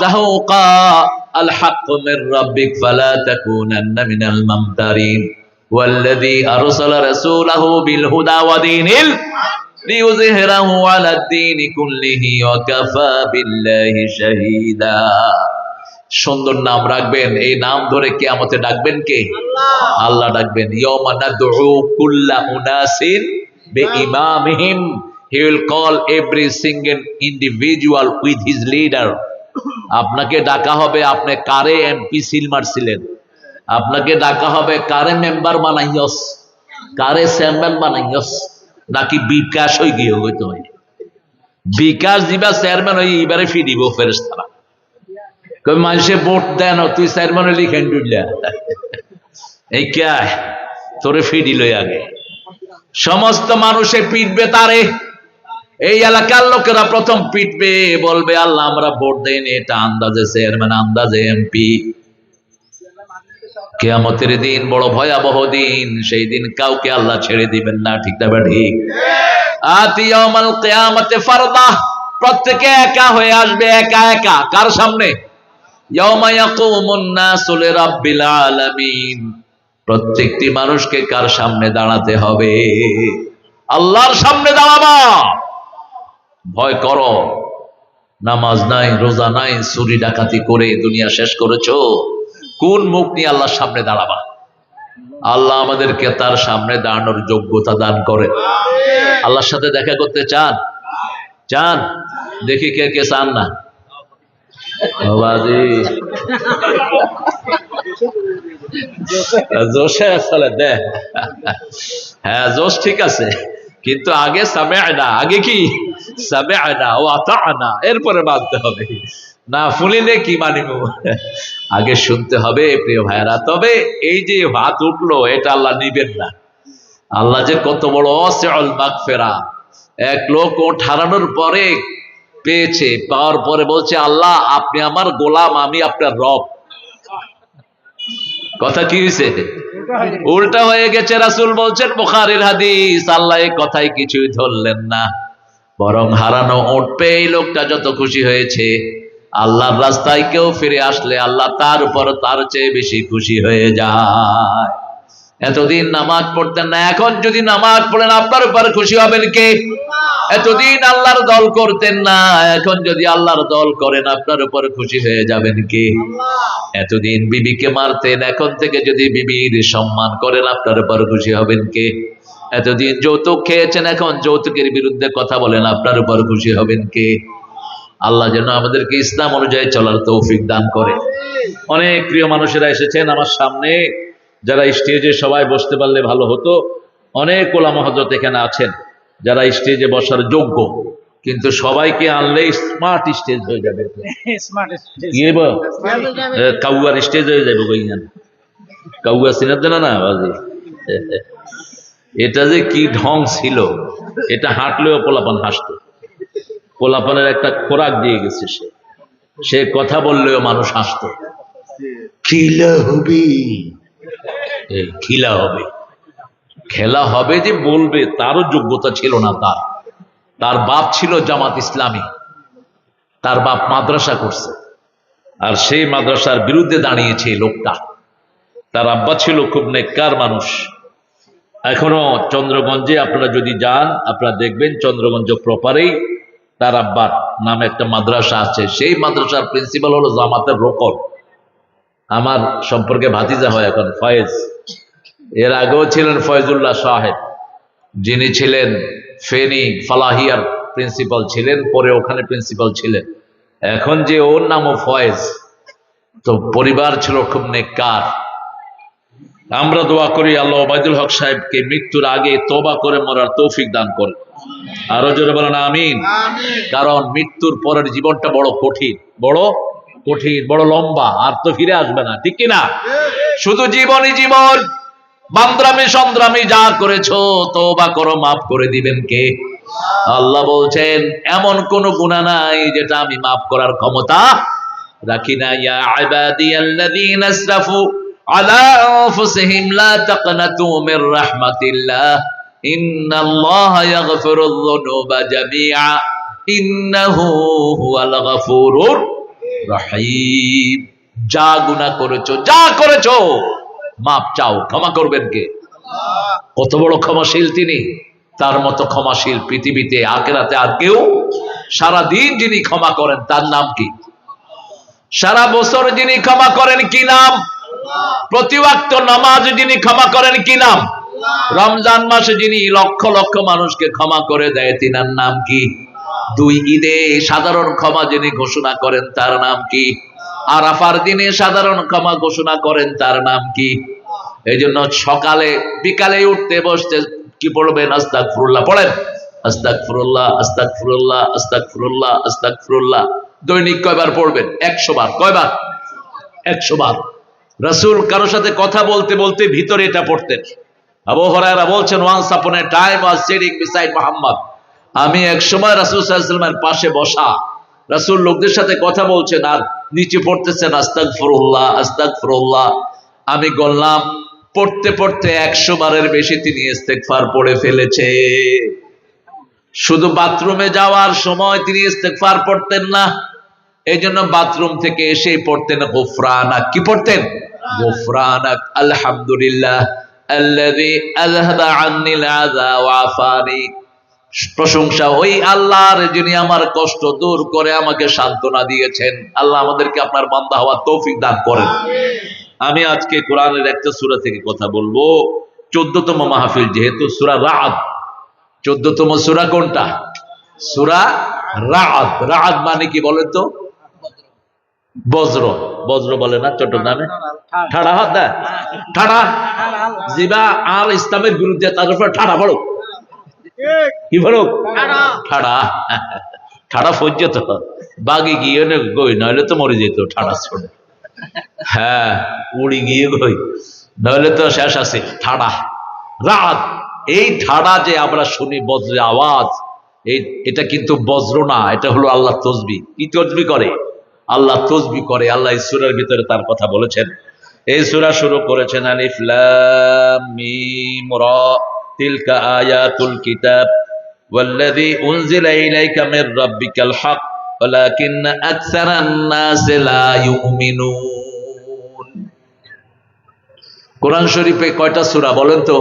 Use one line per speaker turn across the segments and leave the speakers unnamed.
যাহুকা আল হাক্কু মির রাব্বিক ফালা তাকুনান্না মিনাল মুমতারিন ওয়াল্লাযী আরসালা রাসূলাহু বিল হুদা ওয়া দীনিল লিইয়ুযহিরাহু আলাদ দীনি কুল্লিহি ওয়া কাফা বিল্লাহি শাহীদা। সুন্দর নাম রাখবেন, এই নাম ধরে কিয়ামতে ডাকবেন কে? আল্লাহ ডাকবেন। ইয়াওমা নাদউ কুল্লা উনাসিন বিইমামিহিম, he will call every single individual with his leader. আপনাকে ডাকা হবে আপনি কারে এমপি সিল মারছিলেন, আপনাকে ডাকা হবে কারে মেম্বার বানাইয়স, কারে চেয়ারম্যান বানাইয়স, নাকি বিকাশ হয়ে গিয়ে হইতে হয়। বিকাশ দিবা চেয়ারম্যান হয়ে এবারে ফি দিব ফেরেশতারা, কই মানুষে ভোট দেন তুই চেয়ারম্যান হইলি কেন ডুইলা, এই কে তোরে ফি দিল আগে। সমস্ত মানুষে পিটবে তারে, এই এলাকার লোকেরা প্রথম পিটবে, বলবে আল্লাহ আমরা ভোট দেইনি, এটা আন্দাজে চেয়ারম্যান, আন্দাজে এমপি। কিয়ামতের দিন বড় ভয়াবহ দিন, সেই দিন কাউকে আল্লাহ ছেড়ে দিবেন না, ঠিক না ঠিক? আতি ইয়াউমাল কিয়ামাতে ফারদা, প্রত্যেকে একা হয়ে আসবে, একা একা। কার সামনে? ইয়াউমা ইয়াকুমুন নাসু লিরাব্বিল আলামিন, প্রত্যেকটি মানুষকে কার সামনে দাঁড়াতে হবে? আল্লাহর সামনে দাঁড়াবা। ভয় করো, নামাজ নাই, রোজা নাই, চুরি ডাকাতি করে দুনিয়া শেষ করেছো, কোন মুখ নিয়ে আল্লাহর সামনে দাঁড়াবা? আল্লাহ আমাদেরকে তার সামনে দাঁড়ানোর যোগ্যতা দান করে। আল্লাহর সাথে দেখা করতে চান? চান? দেখি কে কে চান না। জোশে আসলে দেখ, হ্যাঁ জোশ ঠিক আছে, কিন্তু আগে সামি'না, আগে কি সামি'না ওয়া আতা'না, এরপরে মানতে হবে। না ফুলিলে কি মানিব, আগে শুনতে হবে প্রিয় ভাইরা। তবে এই যে হাত উঠলো, এটা আল্লাহ নিবেন না। আল্লাহ যে কত বড় ওয়াসিউল মাগফিরা। এক লোক ওট হারানোর পরে পেয়েছে, পাওয়ার পরে বলছে আল্লাহ আপনি আমার গোলাম, আমি আপনার রব। কথা কি হয়েছে? উল্টা হয়ে গেছে। রাসূল বলছেন, বুখারীর হাদিস, আল্লাহ এই কথাই কিছুই ধরলেন না, বরং হারানো ওট পেয়ে এই লোকটা যত খুশি হয়েছে, আল্লাহর রাস্তায় কেউ ফিরে আসলে আল্লাহ তার উপর তার চেয়ে বেশি খুশি হয়ে যায়। এতদিন নামাজ পড়তেন না, এখন যদি নামাজ পড়েন আপনার উপর খুশি হবেন কে? এতদিন আল্লাহর দল করতেন না, এখন যদি আল্লাহর দল করেন আপনার উপর খুশি হয়ে যাবেন কে? এতদিন বিবিকে মারতেন, এখন থেকে যদি বিবির সম্মান করেন আপনার উপর খুশি হবেন কে? এতদিন যৌতুক খেয়েছেন, এখন যৌতুকের বিরুদ্ধে কথা বলেন আপনার উপর খুশি হবেন কে? আল্লাহ যেন আমাদেরকে ইসলাম অনুযায়ী চলার তৌফিক দান করে। অনেক প্রিয় মানুষেরা এসেছেন আমার সামনে, যারা স্টেজে সবাই বসতে পারলে ভালো হতো। অনেক ওলামা হযরত এখানে আছেন যারা স্টেজে বসার যোগ্য, কিন্তু সবাইকে আনলে স্মার্ট স্টেজ হয়ে যাবে। কাউয়ার স্টেজ হয়ে যাবে, কাউয়া চিনার জন্য না বাজি। এটা যে কি ঢং ছিল, এটা হাঁটলেও পোলাপান হাসতো। পোলাপানের একটা খোরাক দিয়ে গেছে, সে কথা বললেও মানুষ হাসতো। খিলা হবে, খিলা হবে, খেলা হবে যে বলবে তারও যোগ্যতা ছিল না। তার বাপ ছিল জামাত ইসলামী, তার বাপ মাদ্রাসা করছে, আর সেই মাদ্রাসার বিরুদ্ধে দাঁড়িয়েছে লোকটা। তার আব্বা ছিল খুব নেককার মানুষ। এখনো চন্দ্রগঞ্জে আপনারা যদি যান, আপনারা দেখবেন চন্দ্রগঞ্জ প্রপারেই তার আব্বার নামে একটা মাদ্রাসা আছে। সেই মাদ্রাসার প্রিন্সিপাল হলো জামাতের রোকন। আমার সম্পর্কে ভাতিজা হয় এখন ফয়েজ। এর আগেও ছিলেন ফয়জুল্লাহ সাহেব, যিনি ছিলেন ফেনী ফালাহিয়ার প্রিন্সিপাল ছিলেন, পরে ওখানে প্রিন্সিপাল ছিলেন। এখন যে ওর নামও ফয়েজ। তো পরিবার ছিল খুব নেককার। আমরা দোয়া করি আল্লাহ ওবায়দুল হক সাহেবকে মৃত্যুর আগে তওবা করে মরার তৌফিক দান করে। আরো জোরে বলেন আমিন। কারণ মৃত্যুর পরের জীবনটা বড় কঠিন, বড় কঠিন, বড় লম্বা, আর তো ফিরে আসবে না, ঠিক কিনা? শুধু জীবনই জীবন। বান্দ্রামি সন্দ্রামি যা করেছো তওবা করো, মাফ করে দিবেন কে? আল্লাহ বলছেন এমন কোন গুনাহ নাই যেটা আমি মাফ করার ক্ষমতা রাখি না। ইয়া ইবাদিয়াল্লাযীনা আসরাফু আলা আনফুসিহিম লা তাকনাতু মির রাহমাতিল্লাহ ইন্নাল্লাহা ইয়াগফিরুয যুনুবা জামিআ ইন্নাহু হুয়াল গফুরুর রহিম। যা গুনাহ করেছো, যা করেছো, মাপ চাও, ক্ষমা করবেন কে? কত বড় ক্ষমাশীল তিনি! তার মতো ক্ষমাশীল পৃথিবীতে আখিরাতে আর কেউ। সারাদিন যিনি ক্ষমা করেন তার নাম কি? সারা বছর যিনি ক্ষমা করেন কি নাম? প্রতি ওয়াক্ত নামাজ যিনি ক্ষমা করেন কি নাম? রমজান মাসে যিনি লক্ষ লক্ষ মানুষকে ক্ষমা করে দেয় তিনার নাম কি? দুই ঈদে সাধারণ ক্ষমা যিনি ঘোষণা করেন তার নাম কি? আরাফার দিনে সাধারণ ক্ষমা ঘোষণা করেন তার নাম কি? এই জন্য সকালে বিকালে উঠতে বসতে কি পড়বেন? আস্তাগফিরুল্লাহ পড়েন। আস্তাগফিরুল্লাহ, আস্তাগফিরুল্লাহ, আস্তাগফিরুল্লাহ, আস্তাগফিরুল্লাহ। দৈনিক কয়বার পড়বেন? 100 বার। কয়বার? 100 বার। রাসূল কারোর সাথে কথা বলতে বলতে ভিতরে এটা পড়তেন। আবু হুরায়রা বলছেন, once upon a time was sitting beside Muhammad. আমি এক সময় রাসূল সাল্লাল্লাহু আলাইহি ওয়াসাল্লামের পাশে বসা। রাসূল লোকদের সাথে কথা বলছেন আর নিচে পড়তেছেন আস্তাগফিরুল্লাহ, আস্তাগফিরুল্লাহ। আমি বললাম, পড়তে পড়তে 100 বারের বেশি তিনি ইস্তেগফার পড়ে ফেলেছে। শুধু বাথরুমে যাওয়ার সময় তিনি ইস্তেগফার পড়তেন না, এই জন্য বাথরুম থেকে এসে পড়তেন গুফরানাক। কি পড়তেন? গুফরানাক আলহামদুলিল্লাহ আল্লাযী আযহাবা আন্নিল আযা ওয়া আফানি। প্রশংসা ওই আল্লাহর যিনি আমার কষ্ট দূর করে আমাকে সান্ত্বনা দিয়েছেন। আল্লাহ আমাদেরকে আপনার বান্দা হওয়ার তৌফিক দান করেন। আমি আজকে কোরআনের একটা সূরা থেকে কথা বলবো। 14তম মাহফিল যেহেতু, সূরা রা'দ। 14তম সূরা কোনটা? সূরা রা'দ। রা'দ মানে কি বলেন তো? বজ্র। বজ্র বলে না চট্টগ্রামে? ঠাড়া হাত দেয়, ঠাড়া জিবা আর ইসলামের বিরুদ্ধে, তার উপর ঠাড়া পড়ো। কি বলো? ঠাড়া। ঠাড়া ফজ্জত বাগি গিয়ে গই, নইলে তো মরে যেত ঠাড়া ছোড়ে। হ্যাঁ, উড়ি গিয়ে গই, নইলে তো শেষ আছে। ঠাড়া, রাত। এই ঠাড়া যে আমরা শুনি, বজ্রের আওয়াজ, এটা কিন্তু বজ্র না, এটা হলো আল্লাহ তসবিহ। কি তসবিহ করে? আল্লাহ তসবিহ করে। আল্লাহ এই সূরার ভিতরে তার কথা বলেছেন। এই সূরা শুরু করেছেন আলিফ লাম মিম রা তিলকা আয়াতুল কিতাব ওয়াল্লাযী উনজিলা ইলাইকা মির রাব্বিকাল হক ওয়ালাকিন্না আকসারান নাসি লা ইউমিনুন। কোরআন শরীফে কয়টা সূরা বলেন তো?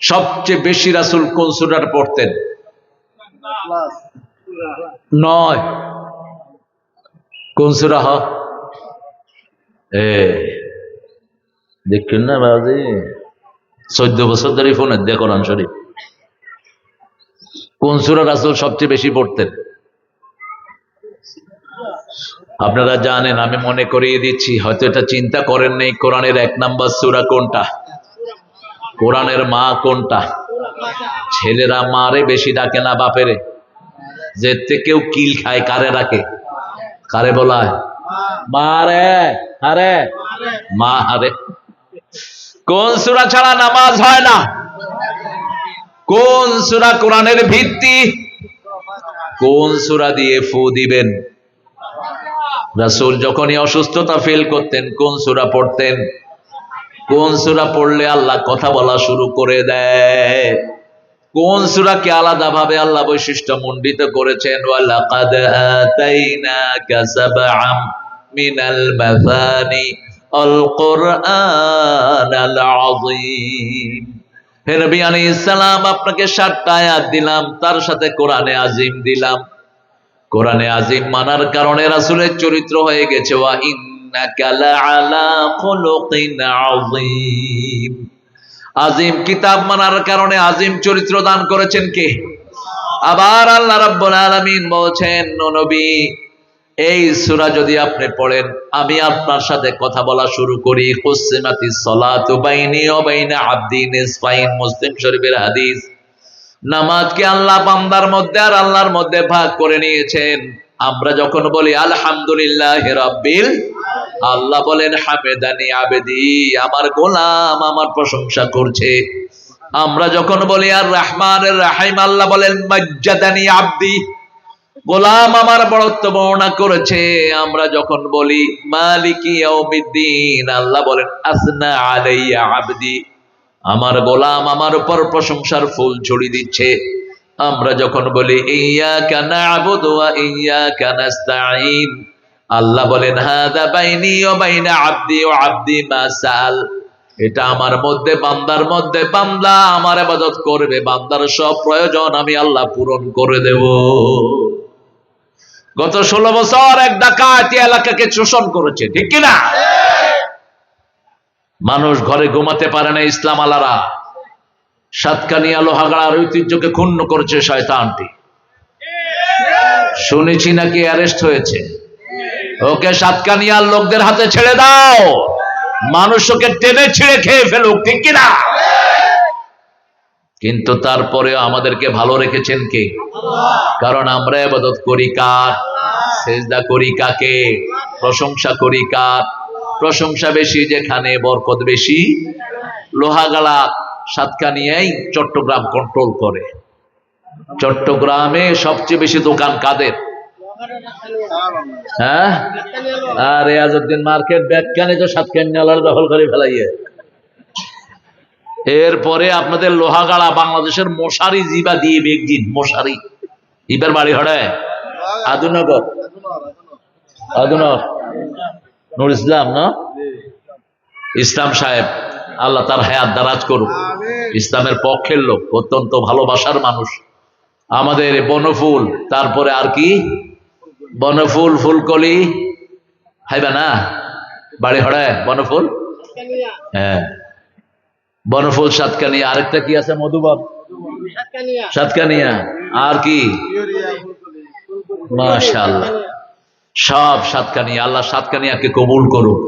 সবচেয়ে বেশি রাসূল কোন সূরাটা পড়তেন? 9। কোন সূরা? দেখছেন না বাবাজি, 14 বছর ধরে ফোনে দিয়ে কোরআন শরীফ। কোন সূরা রাসূল সবচেয়ে বেশি পড়তেন? আপনারা জানেন, আমি মনে করিয়ে দিচ্ছি, হয়তো এটা চিন্তা করেন নাই। কোরআনের 1 নাম্বার সূরা কোনটা? কোরআনের মা কোনটা? ছেলেরা মারে বেশি ডাকে না বাপেরে? যে কেউ কিল খায় কারে ডাকে? কারে বলায়? মারে। আরে মা। আরে কোন সূরা ছাড়া নামাজ হয় না? কোন সূরা কোরআনের ভিত্তি? কোন সূরা দিয়ে ফু দিবেন? রাসূল যখনই অসুস্থতা ফিল করতেন কোন সূরা পড়তেন? কোন সূরা পড়লে আল্লাহ কথা বলা শুরু করে দেয়? কোন সূরাকে আলাদাভাবে আল্লাহ বৈশিষ্ট্য মণ্ডিত করেছেন? ওয়ালাকাদ আতাইনাকা সাবআম মিনাল মাসানি আল কুরআনাল আযীম। হে নবী আলাইহিস সালাম, আপনাকে 7টা আয়াত দিলাম, তার সাথে কোরআনে আজিম দিলাম। কোরআনে আজিম মানার কারণে রাসূলের চরিত্র হয়ে গেছে ওয়া ইন্নাকা লাআলা খুলুকিন আযীম। আজিম কিতাব মানার কারণে আজিম চরিত্র দান করেছেন কে? আবার আল্লাহ রাব্বুল আলামিন বলছেন, ও নবী, এই সূরা যদি আপনি পড়েন, আমি আপনার সাথে কথা বলা শুরু করি। কুসিমাতিস সালাতু বাইনি ওয়া বাইনা আবদি নিসফাইন। মুসলিম শরীফের হাদিস। নামাজকে আল্লাহ বান্দার মধ্যে আর আল্লাহর মধ্যে ভাগ করে নিয়েছেন। আমরা যখন বলি আলহামদুলিল্লাহি রাব্বিল, আল্লাহ বলেন হামেদানি আবেদি, আমার গোলাম আমার প্রশংসা করছে। আমরা যখন বলি আর রহমানের রাহিম, আল্লাহ বলেন মাজ্জাদানি আবদি, গোলাম আমার বড়ত্ব বর্ণনা করেছে। আমরা যখন বলি মালিকি ইয়াউমিদ্দিন, আল্লাহ বলেন আসনা আলাইয়া আবদি, আমার গোলাম আমার উপর প্রশংসার ফুল ছড়িয়ে দিচ্ছে। আমরা যখন বলি ইয়্যাকা না'বুদু ওয়া ইয়্যাকা নাস্তাঈন, আল্লাহ বলেন হাদা বাইনি ওয়া বাইনা আবদি ওয়া আবদি মা সাল, এটা আমার মধ্যে বান্দার মধ্যে, বান্দা আমার ইবাদত করবে, বান্দার সব প্রয়োজন আমি আল্লাহ পূরণ করে দেব। গত 16 বছর এক ডাকাত এলাকাকে শোষণ করেছে, ঠিক কিনা? মানুষ ঘরে ঘুমাতে পারে না ইসলাম আলারা। সাতকানিয়া লোহাগাড়ার ঐতিহ্যকে ক্ষুণ্ণ করেছে শয়তানটি। শুনেছি নাকি অ্যারেস্ট হয়েছে। ওকে সাতকানিয়ার লোকদের হাতে ছেড়ে দাও, মানুষকে টেনে ছিঁড়ে খেয়ে ফেলুক, ঠিক কিনা? কিন্তু তারপরেও আমাদেরকে ভালো রেখেছেন কে? কারণ আমরা ইবাদত করি কার? সেজদা করি কাকে? প্রশংসা করি কার? প্রশংসা বেশি যেখানে বরকত বেশি। লোহাগাড়া সাতকানিয়াই চট্টগ্রাম কন্ট্রোল করে। চট্টগ্রামে সবচেয়ে বেশি দোকান কাদের? হ্যাঁ, আর রিয়াজউদ্দিন মার্কেট ব্যাগখানে তো সাতকানিয়ালার দখল করে ফেলাইয়ে। এরপরে আপনাদের লোহাগাড়া বাংলাদেশের মশারি জিবা দিয়ে বেগজিন মশারি। ইবার বাড়ি হড়ে আদুনগর, আদুনগর নুর ইসলাম না, ইসলাম সাহেব, আল্লাহ তার হায়াত দারাজ করুক। ইসলামের পক্ষের লোক, অত্যন্ত ভালোবাসার মানুষ। আমাদের বনফুল, তারপরে আর কি বনফুল, ফুলকলি হাইবা না, বাড়ি হড়ে বনফুল। হ্যাঁ, বনফুল সাতকানিয়া, আরেকটা কি আছে মধুবাব সাতকানিয়া, আর কি মাশাআল্লাহ সব সাতকানিয়া। আল্লাহ সাতকানিয়াকে কবুল করুক।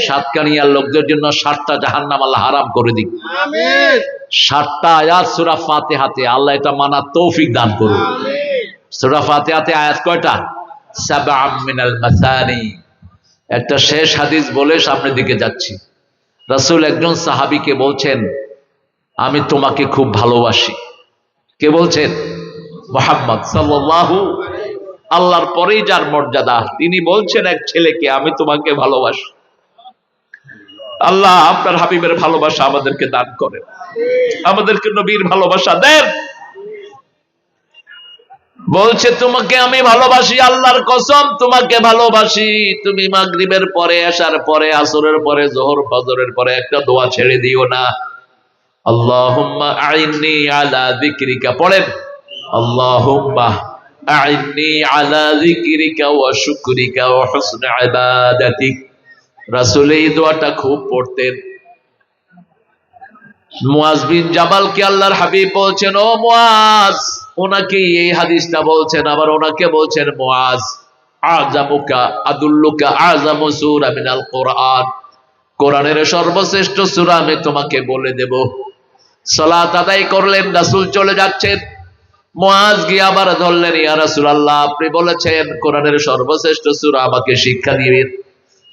সাতকানিয়ার লোকদের জন্য 7টা জাহান্নাম আল্লাহ হারাম করে দিক। 7টা আয়াত সূরা ফাতিহাতে, আল্লাহ এটা মানার তৌফিক দান করুন। সূরা ফাতিহাতে আয়াত কয়টা? 7 মিনাল মাসানি। একটা শেষ হাদিস বলে সামনের দিকে যাচ্ছি। রাসূল একজন সাহাবীকে বলছেন, আমি তোমাকে খুব ভালোবাসি। কে বলছেন? মুহাম্মদ সাল্লাল্লাহু, আল্লাহর পরেই যার মর্যাদা, তিনি বলছেন এক ছেলেকে, আমি তোমাকে ভালোবাসি। আল্লাহ আপনার হাবিবের ভালোবাসা আমাদেরকে দান করেন, আমাদেরকে নবীর ভালোবাসা দেন। বলছে তোমাকে আমি ভালোবাসি, আল্লাহর কসম তোমাকে ভালোবাসি। তুমি মাগরিবের পরে, এশার পরে, আসরের পরে, যোহর ফজরের পরে একটা দোয়া ছেড়ে দিও না। আল্লাহুম্মা আইন্নি আলা যিকরিকা, পড়েন আল্লাহুম্মা আইন্নি আলা যিকরিকা ওয়া শুকরিকা ওয়া হুসনি ইবাদাতিক। রাসূল এই দোয়াটা খুব পড়তেন। মুয়াজ বিন জাবালকে আল্লাহর হাবিব বলছেন, ও মুয়াজ, ওনাকে এই হাদিসটা বলছেন, আবার ওনাকে বলছেন, মুয়াজ আযামুকা আদুল্লুকা আযামু সূরা মিনাল কোরআন, কোরআনের সর্বশ্রেষ্ঠ সূরা আমি তোমাকে বলে দেব। সালাত আদায় করলেন, রাসূল চলে যাচ্ছেন। মুয়াজ গিয়ে আবার ধরলেন, ইয়া রাসূলুল্লাহ, আপনি বলেছেন কোরআনের সর্বশ্রেষ্ঠ সূরা, আমাকে শিক্ষা দিবেন।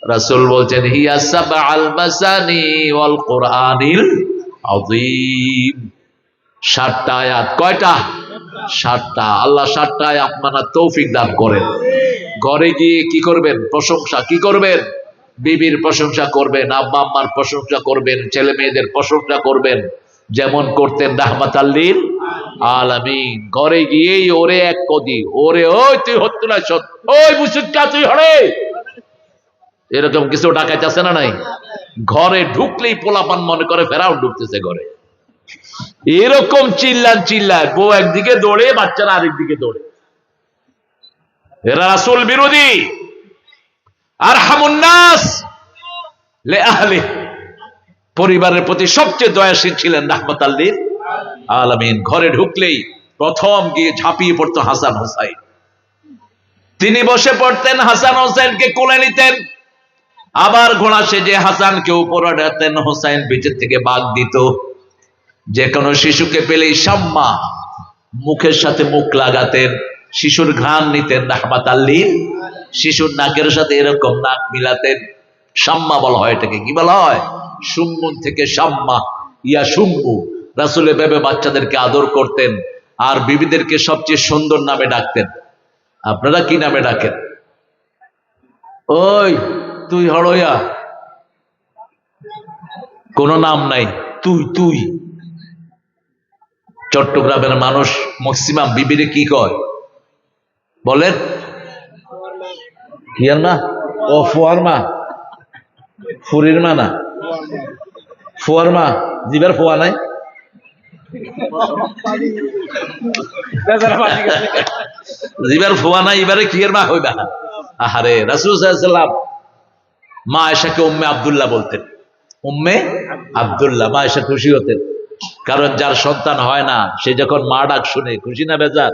রাসূল বলছেন, হিয়া সাবআল মাসানি ওয়াল কোরআনিল আযীম। 7টা আয়াত। কয়টা? 7টা। আল্লাহ 7টা আয়াত মানার তৌফিক দান করেন। ঘরে গিয়ে কি করবেন? প্রশংসা। কি করবেন? বিবির প্রশংসা করবেন, আব্বা আম্মার প্রশংসা করবেন, ছেলে মেয়েদের প্রশংসা করবেন, যেমন করতেন রাহমাতাল লিল আলামিন। ঘরে গিয়েই ওরে এক কদি, ওরে ওই তুই হত্যু না সত, ওই মুসুক্কা তুই হরে, এরকম কিছু ডাকাইতে আছে না নাই? ঘরে ঢুকলেই পোলাপান মনে করে ফেরাউন ঢুকতেছে ঘরে। এরকম চিল্লায়, বউ একদিকে দৌড়ে, বাচ্চারা আরেক দিকে দৌড়ে। এরা রাসূল বিরোধী। আরহামুন নাস লি আহলি, পরিবারের প্রতি সবচেয়ে দয়াশীল ছিলেন রাহমাতাল লিল আলামিন। ঘরে ঢুকলেই প্রথম গিয়ে ঝাঁপিয়ে পড়তো হাসান হোসাইন। তিনি বসে পড়তেন, হাসান হোসাইনকে কোলে নিতেন, আবার ঘোড়া সেজে হাসানকে উপরে ডাকতেন, হোসাইন পিছের থেকে বাগ দিত। যে কোনো শিশুকে পেলেই শাম্মা, মুখের সাথে মুখ লাগাতেন, শিশুর ঘ্রাণ নিতেন রাহমাতাল লিল, শিশুর নাকের সাথে এরকম নাক মিলাতেন। শাম্মা বলা হয় এটাকে। কি বলা হয়? সুম্মুন থেকে শাম্মা, ইয়া সুম্মু। রাসূল এভাবে বাচ্চাদেরকে আদর করতেন, আর বিবিদেরকে সবচেয়ে সুন্দর নামে ডাকতেন। আপনারা কি নামে ডাকেন? ওই তুই হড়ইয়া, কোন নাম নাই, তুই। চট্টগ্রামের মানুষ ম্যাক্সিমাম বিবিরে কি কয় বলেন? কি আর মা? ও ফুয়ার মা, ফুরির মা না, ফুয়ার মা। জিবার ফুয়া নাই? জিবার ফুয়া নাই, এবারে কি এর মা হইবা? আহারে, রাসূল সাল্লাল্লাহু আলাইহি ওয়াসাল্লাম মা আয়েশাকে উম্মে আব্দুল্লাহ বলতেন। উম্মে আব্দুল্লাহ। মা আয়েশা খুশি হতেন, কারণ যার সন্তান হয় না সে যখন মা ডাক শুনে খুশি না বেজার?